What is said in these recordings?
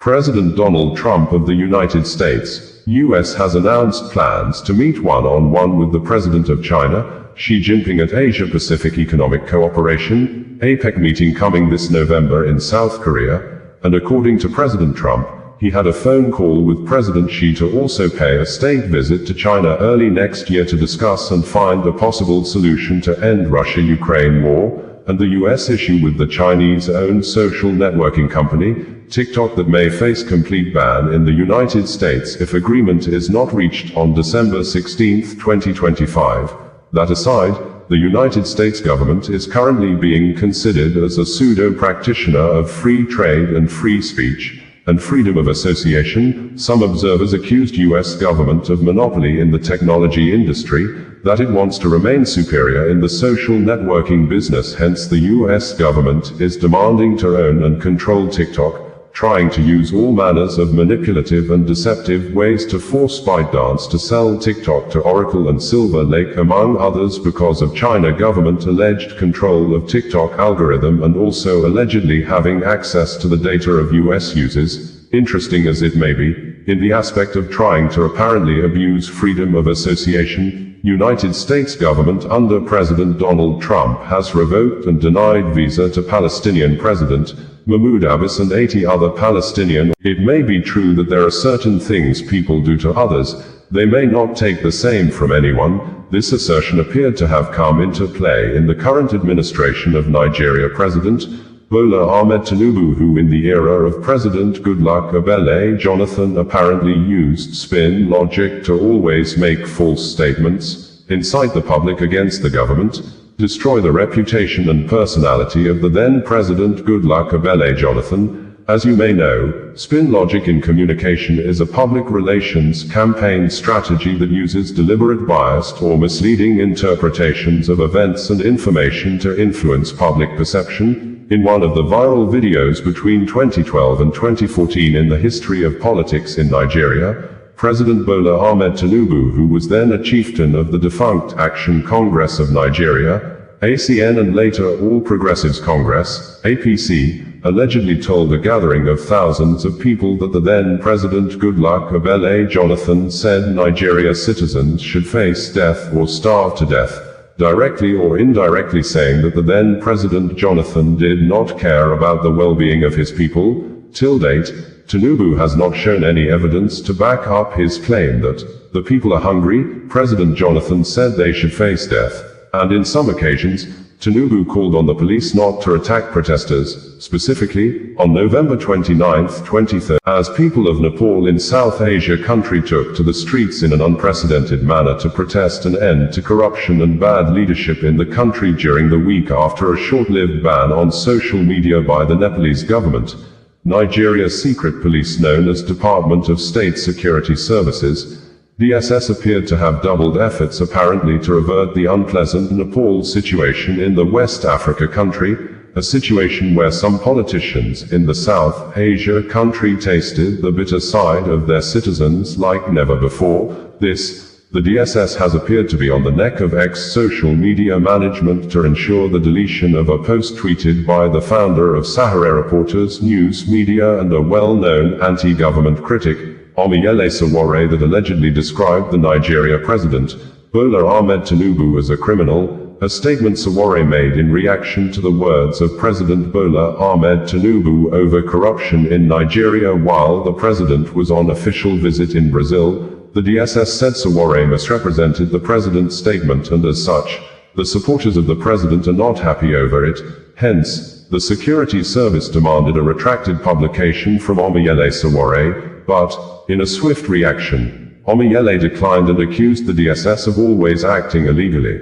President Donald Trump of the United States, U.S. has announced plans to meet one-on-one with the President of China, Xi Jinping at Asia-Pacific Economic Cooperation, APEC meeting coming this November in South Korea, and according to President Trump, he had a phone call with President Xi to also pay a state visit to China early next year to discuss and find a possible solution to end Russia-Ukraine war, and the U.S. issue with the Chinese-owned social networking company, TikTok, that may face complete ban in the United States if agreement is not reached on December 16, 2025. That aside, the United States government is currently being considered as a pseudo-practitioner of free trade and free speech, and freedom of association. Some observers accused U.S. government of monopoly in the technology industry, that it wants to remain superior in the social networking business. Hence the U.S. government is demanding to own and control TikTok, trying to use all manners of manipulative and deceptive ways to force ByteDance to sell TikTok to Oracle and Silver Lake, among others, because of China government alleged control of TikTok algorithm and also allegedly having access to the data of US users. Interesting as it may be, in the aspect of trying to apparently abuse freedom of association, United States government under President Donald Trump has revoked and denied visa to Palestinian President Mahmoud Abbas and 80 other Palestinian. It may be true that there are certain things people do to others, they may not take the same from anyone. This assertion appeared to have come into play in the current administration of Nigeria President Bola Ahmed Tinubu, who in the era of President Goodluck Ebele Jonathan apparently used spin logic to always make false statements, incite the public against the government, destroy the reputation and personality of the then President Goodluck Ebele Jonathan. As you may know, spin logic in communication is a public relations campaign strategy that uses deliberate biased or misleading interpretations of events and information to influence public perception. In one of the viral videos between 2012 and 2014 in the history of politics in Nigeria, President Bola Ahmed Tinubu, who was then a chieftain of the defunct Action Congress of Nigeria, ACN, and later All Progressives Congress, APC, allegedly told a gathering of thousands of people that the then President Goodluck Ebele Jonathan said Nigeria citizens should face death or starve to death, directly or indirectly saying that the then President Jonathan did not care about the well-being of his people. Till date, Tinubu has not shown any evidence to back up his claim that the people are hungry. President Jonathan said they should face death, and in some occasions, Tinubu called on the police not to attack protesters, specifically, on November 29, 2013, as people of Nepal in South Asia country took to the streets in an unprecedented manner to protest an end to corruption and bad leadership in the country during the week after a short-lived ban on social media by the Nepalese government. Nigeria's secret police, known as Department of State Security Services, DSS, appeared to have doubled efforts apparently to avert the unpleasant Nepal situation in the West Africa country, a situation where some politicians in the South Asia country tasted the bitter side of their citizens like never before. The DSS has appeared to be on the neck of ex-social media management to ensure the deletion of a post tweeted by the founder of Sahara Reporters News Media and a well-known anti-government critic, Omiyele Sowore, that allegedly described the Nigeria president, Bola Ahmed Tinubu, as a criminal, a statement Sowore made in reaction to the words of President Bola Ahmed Tinubu over corruption in Nigeria while the president was on official visit in Brazil. The DSS said Sowore misrepresented the president's statement, and as such, the supporters of the president are not happy over it. Hence, the security service demanded a retracted publication from Omiyele Sowore, but, in a swift reaction, Omiyele declined and accused the DSS of always acting illegally.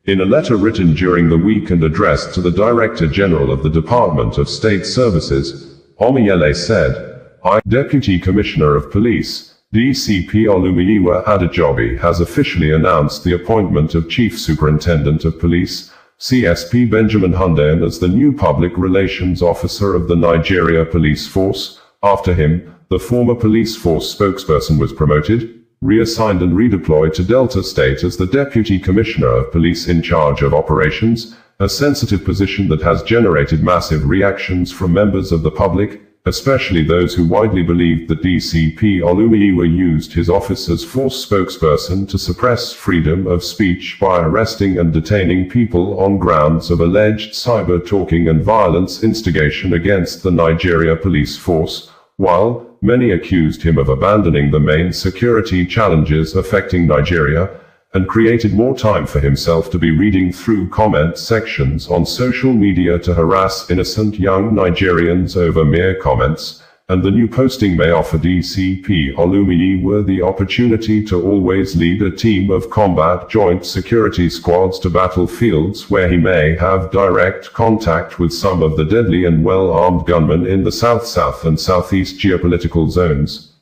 In a letter written during the week and addressed to the Director General of the Department of State Services, Omiyele said, "I, Deputy Commissioner of Police, DCP Olumiyiwa Adejobi, has officially announced the appointment of Chief Superintendent of Police, CSP Benjamin Hundeyin, as the new Public Relations Officer of the Nigeria Police Force. After him, the former police force spokesperson was promoted, reassigned and redeployed to Delta State as the Deputy Commissioner of Police in charge of operations, a sensitive position that has generated massive reactions from members of the public. especially those who widely believed that DCP Olumiyiwa used his office as force spokesperson to suppress freedom of speech by arresting and detaining people on grounds of alleged cyber-talking and violence instigation against the Nigeria police force, while many accused him of abandoning the main security challenges affecting Nigeria, and created more time for himself to be reading through comment sections on social media to harass innocent young Nigerians over mere comments, and the new posting may offer DCP Olumiyiwa the opportunity to always lead a team of combat joint security squads to battlefields where he may have direct contact with some of the deadly and well-armed gunmen in the South and Southeast geopolitical zones.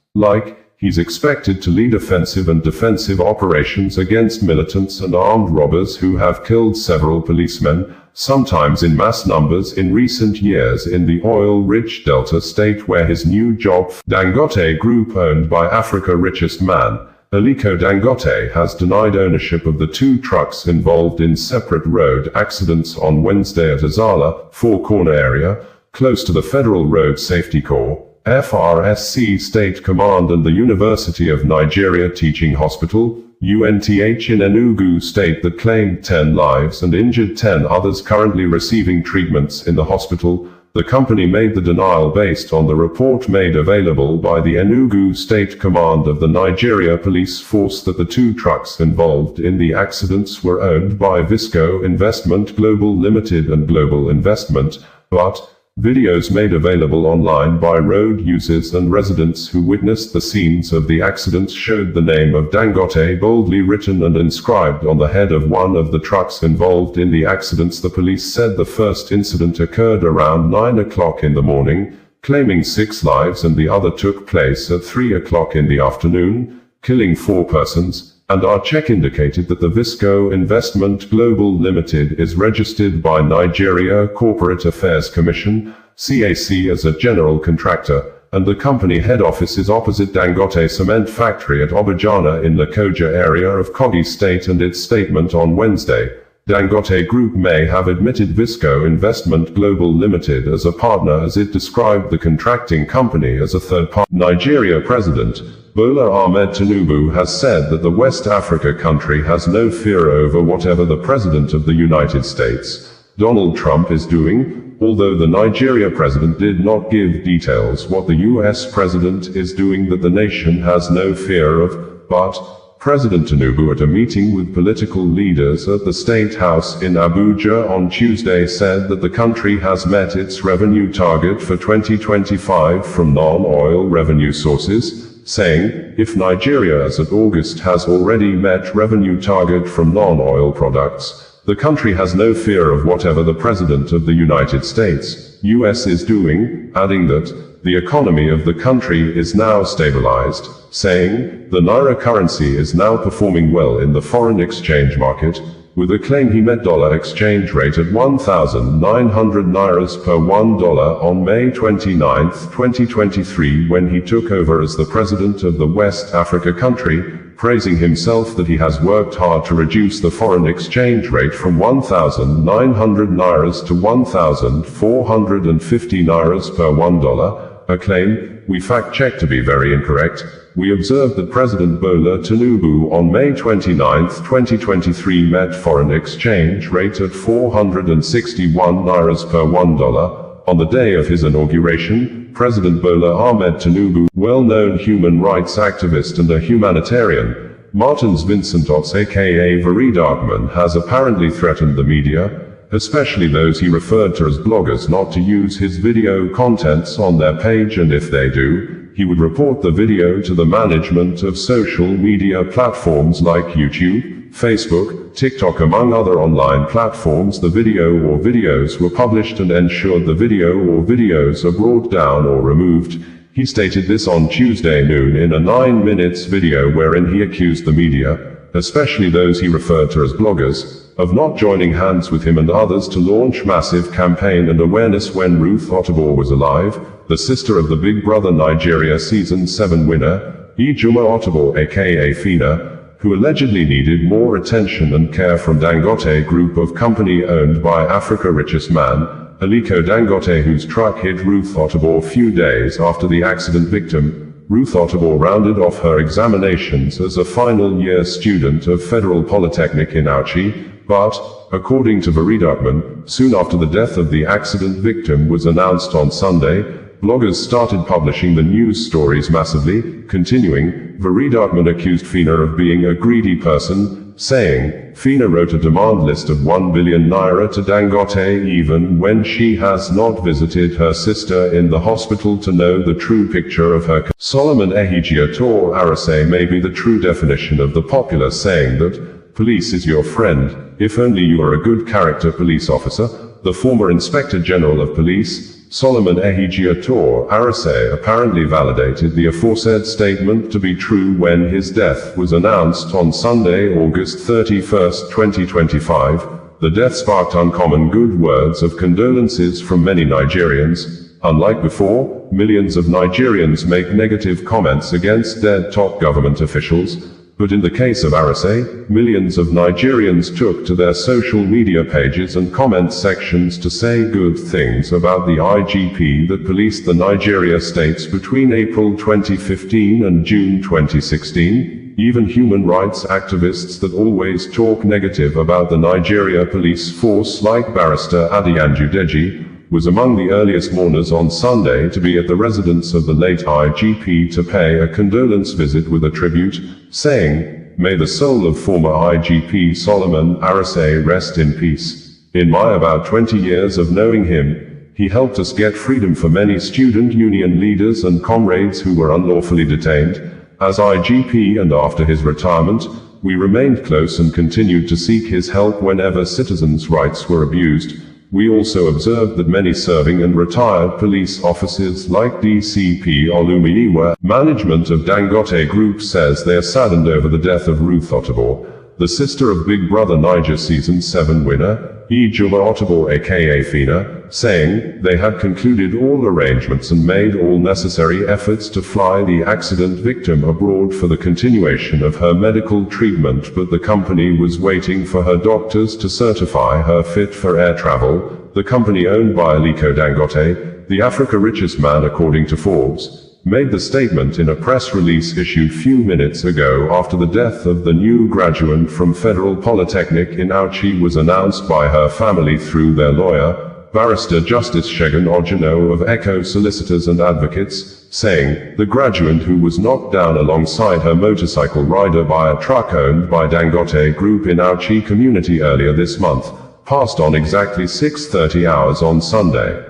He's expected to lead offensive and defensive operations against militants and armed robbers who have killed several policemen, sometimes in mass numbers in recent years in the oil-rich Delta state where his new job, Dangote Group owned by Africa's richest man, Aliko Dangote, has denied ownership of the 2 trucks involved in separate road accidents on Wednesday at Azala, Four Corner area, close to the Federal Road Safety Corps, FRSC State Command and the University of Nigeria Teaching Hospital, UNTH in Enugu State that claimed 10 lives and injured 10 others currently receiving treatments in the hospital. The company made the denial based on the report made available by the Enugu State Command of the Nigeria Police Force that the 2 trucks involved in the accidents were owned by Visco Investment Global Limited and Global Investment, but videos made available online by road users and residents who witnessed the scenes of the accidents showed the name of Dangote boldly written and inscribed on the head of one of the trucks involved in the accidents. The police said the first incident occurred around 9 o'clock in the morning, claiming 6 lives, and the other took place at 3 o'clock in the afternoon, killing 4 persons. And our check indicated that the Visco Investment Global Limited is registered by Nigeria Corporate Affairs Commission, CAC, as a general contractor, and the company head office is opposite Dangote Cement Factory at Obajana in Lokoja area of Kogi State. And its statement on Wednesday, Dangote Group may have admitted Visco Investment Global Limited as a partner as it described the contracting company as a third party. Nigeria President Bola Ahmed Tinubu has said that the West Africa country has no fear over whatever the President of the United States, Donald Trump, is doing, although the Nigeria president did not give details what the US president is doing that the nation has no fear of, but President Tinubu at a meeting with political leaders at the State House in Abuja on Tuesday said that the country has met its revenue target for 2025 from non-oil revenue sources, saying, if Nigeria as of August has already met revenue target from non-oil products, the country has no fear of whatever the President of the United States, US, is doing, adding that the economy of the country is now stabilized, saying, the Naira currency is now performing well in the foreign exchange market, with a claim he met dollar exchange rate at 1,900 Nairas per $1 on May 29, 2023 when he took over as the president of the West Africa country, praising himself that he has worked hard to reduce the foreign exchange rate from 1,900 Nairas to 1,450 Nairas per $1, a claim we fact-checked to be very incorrect. We observed that President Bola Tinubu on May 29, 2023 met foreign exchange rate at 461 Nairas per $1. On the day of his inauguration, President Bola Ahmed Tinubu, well-known human rights activist and a humanitarian, Martins Vincentots aka Very Darkman, has apparently threatened the media, especially those he referred to as bloggers, not to use his video contents on their page, and if they do, he would report the video to the management of social media platforms like YouTube, Facebook, TikTok, among other online platforms. The video or videos were published and ensured the video or videos are brought down or removed. He stated this on Tuesday noon in a 9 minutes video wherein he accused the media, especially those he referred to as bloggers, of not joining hands with him and others to launch massive campaign and awareness when Ruth Ottabor was alive, the sister of the Big Brother Nigeria Season 7 winner, Ijoma Ottabor aka Fina, who allegedly needed more attention and care from Dangote Group of company owned by Africa's richest man, Aliko Dangote, whose truck hit Ruth Otterbourne a few days after the accident victim. Ruth Otterbourne rounded off her examinations as a final-year student of Federal Polytechnic in Auchi, but, according to Veridokman, soon after the death of the accident victim was announced on Sunday, bloggers started publishing the news stories massively. Continuing, Veridokman accused Fina of being a greedy person, saying, Fina wrote a demand list of 1 billion naira to Dangote even when she has not visited her sister in the hospital to know the true picture of her. Solomon Ehigiator Arase may be the true definition of the popular saying that, police is your friend, if only you are a good character police officer. The former Inspector General of Police, Solomon Ehigiator Arase, apparently validated the aforesaid statement to be true when his death was announced on Sunday, August 31, 2025. The death sparked uncommon good words of condolences from many Nigerians. Unlike before, millions of Nigerians make negative comments against dead top government officials. But in the case of Arase, millions of Nigerians took to their social media pages and comment sections to say good things about the IGP that policed the Nigeria states between April 2015 and June 2016. Even human rights activists that always talk negative about the Nigeria police force, like Barrister Adiyanju Deji, was among the earliest mourners on Sunday to be at the residence of the late IGP to pay a condolence visit with a tribute, saying, "May the soul of former IGP Solomon Arase rest in peace. In my about 20 years of knowing him, he helped us get freedom for many student union leaders and comrades who were unlawfully detained. As IGP and after his retirement, we remained close and continued to seek his help whenever citizens' rights were abused. We also observed that many serving and retired police officers like DCP Olumiyiwa, management of Dangote Group, says they are saddened over the death of Ruth Otterbourne, the sister of Big Brother Niger Season 7 winner, Ejula Otterbourne aka Fina, saying they had concluded all arrangements and made all necessary efforts to fly the accident victim abroad for the continuation of her medical treatment, but the company was waiting for her doctors to certify her fit for air travel. The company, owned by Aliko Dangote, the Africa's richest man according to Forbes, made the statement in a press release issued few minutes ago after the death of the new graduate from Federal Polytechnic in Auchi was announced by her family through their lawyer, Barrister Justice Shegun Ojino of Echo Solicitors and Advocates, saying, the graduate, who was knocked down alongside her motorcycle rider by a truck owned by Dangote Group in Auchi community earlier this month, passed on exactly 6:30 hours on Sunday.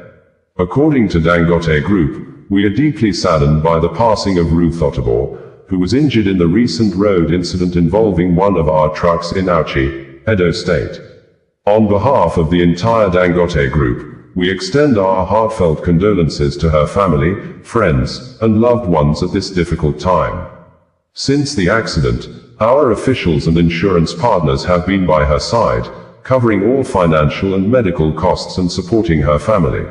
According to Dangote Group, we are deeply saddened by the passing of Ruth Otterbourne, who was injured in the recent road incident involving one of our trucks in Auchi, Edo State. On behalf of the entire Dangote Group, we extend our heartfelt condolences to her family, friends, and loved ones at this difficult time. Since the accident, our officials and insurance partners have been by her side, covering all financial and medical costs and supporting her family.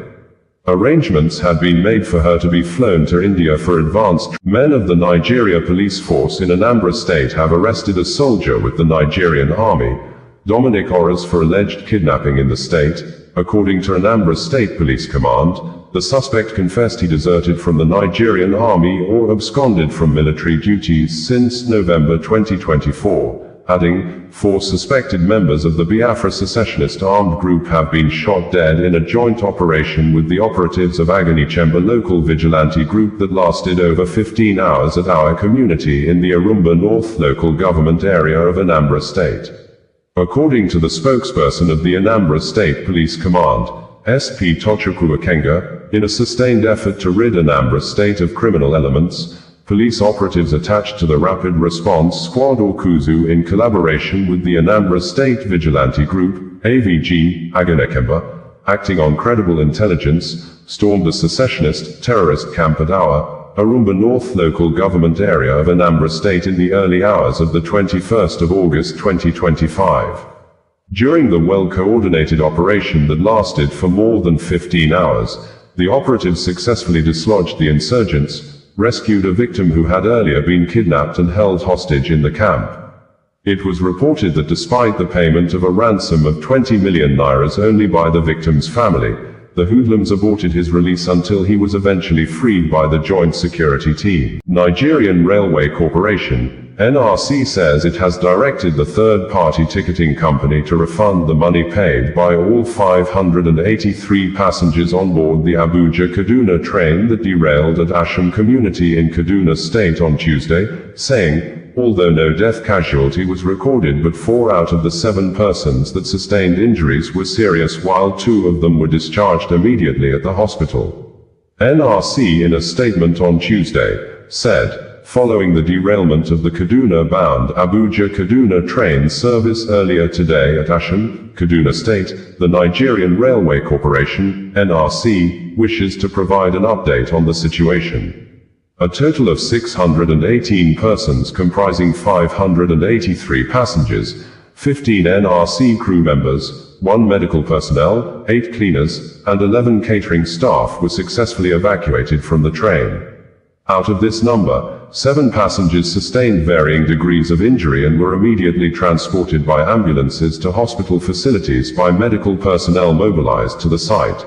Arrangements had been made for her to be flown to India for advanced. Men of the Nigeria police force in Anambra State have arrested a soldier with the Nigerian army, Dominic Orras, for alleged kidnapping in the state. According to Anambra State Police Command, the suspect confessed he deserted from the Nigerian army or absconded from military duties since November 2024. Adding, 4 suspected members of the Biafra secessionist armed group have been shot dead in a joint operation with the operatives of Agony Chamber local vigilante group that lasted over 15 hours at our community in the Arumba North local government area of Anambra State. According to the spokesperson of the Anambra State Police Command, SP Tochukwu Akenga, in a sustained effort to rid Anambra State of criminal elements, police operatives attached to the Rapid Response Squad or KUZU, in collaboration with the Anambra State Vigilante Group, AVG, Aganekemba, acting on credible intelligence, stormed a secessionist terrorist camp at our Arumba North local government area of Anambra State in the early hours of the 21st of August 2025. During the well-coordinated operation that lasted for more than 15 hours, the operatives successfully dislodged the insurgents, rescued a victim who had earlier been kidnapped and held hostage in the camp. It was reported that despite the payment of a ransom of 20 million nairas only by the victim's family, the hoodlums aborted his release until he was eventually freed by the Joint Security Team. Nigerian Railway Corporation, NRC, says it has directed the third-party ticketing company to refund the money paid by all 583 passengers on board the Abuja-Kaduna train that derailed at Asham community in Kaduna State on Tuesday, saying, although no death casualty was recorded, but 4 out of the 7 persons that sustained injuries were serious, while 2 of them were discharged immediately at the hospital. NRC, in a statement on Tuesday, said, following the derailment of the Kaduna-bound Abuja-Kaduna train service earlier today at Asham, Kaduna State, the Nigerian Railway Corporation, NRC, wishes to provide an update on the situation. A total of 618 persons comprising 583 passengers, 15 NRC crew members, 1 medical personnel, 8 cleaners, and 11 catering staff were successfully evacuated from the train. Out of this number, 7 passengers sustained varying degrees of injury and were immediately transported by ambulances to hospital facilities by medical personnel mobilized to the site.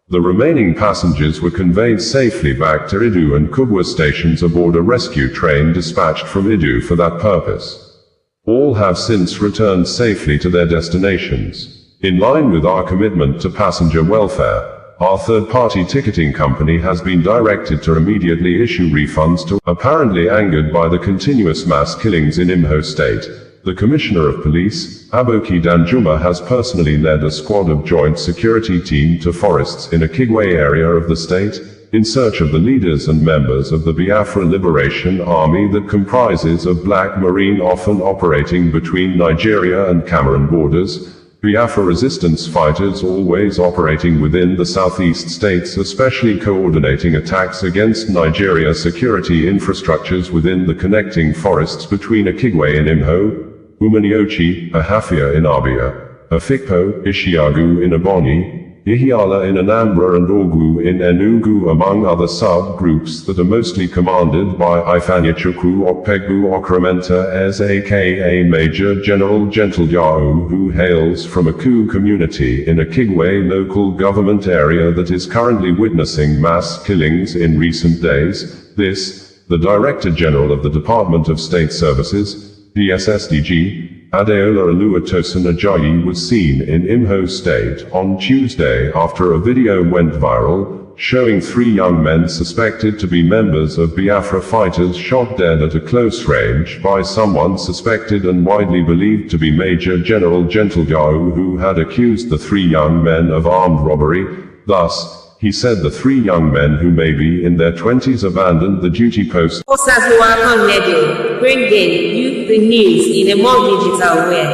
The remaining passengers were conveyed safely back to Idu and Kubwa stations aboard a rescue train dispatched from Idu for that purpose. All have since returned safely to their destinations. In line with our commitment to passenger welfare, our third-party ticketing company has been directed to immediately issue refunds to, apparently angered by the continuous mass killings in Imo State. The Commissioner of Police, Aboki Danjuma, has personally led a squad of Joint Security Team to forests in a Kigwe area of the state, in search of the leaders and members of the Biafra Liberation Army that comprises of Black Marine, often operating between Nigeria and Cameroon borders, Biafra resistance fighters always operating within the southeast states, especially coordinating attacks against Nigeria security infrastructures within the connecting forests between Akigwe in Imo, Umaniochi, Ahafia in Abia, Afikpo, Ishiagu in Ebonyi, Ihiala in Anambra, and Ogwu in Enugu, among other sub-groups that are mostly commanded by Ifeanyichukwu Okpegbu Okrementa as aka Major General Gentlejao, who hails from a Ku community in a Kigwe local government area that is currently witnessing mass killings in recent days. This, the Director General of the Department of State Services, DSSDG, Adeola Oluwatosin Ajayi, was seen in Imo State on Tuesday after a video went viral, showing 3 young men suspected to be members of Biafra fighters shot dead at a close range by someone suspected and widely believed to be Major General Gentlejao, who had accused the 3 young men of armed robbery. Thus, he said the 3 young men, who may be in their 20s, abandoned the duty post. Bringing you the news in a more digital way.